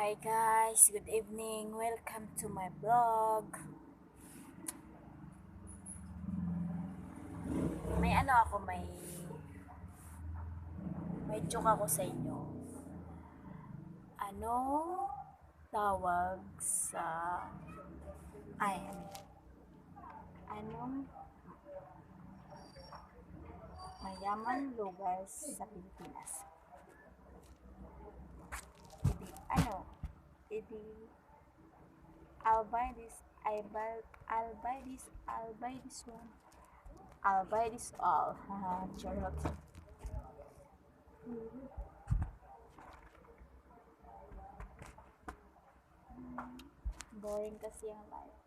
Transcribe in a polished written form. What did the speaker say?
Hi guys, good evening. Welcome to my vlog. May joke ako sa inyo. Anong tawag sa anong mayaman lugar sa Pilipinas? Ano? Idi I'll buy this one. I'll buy this all. Haha, charot. Boring kasi ang life.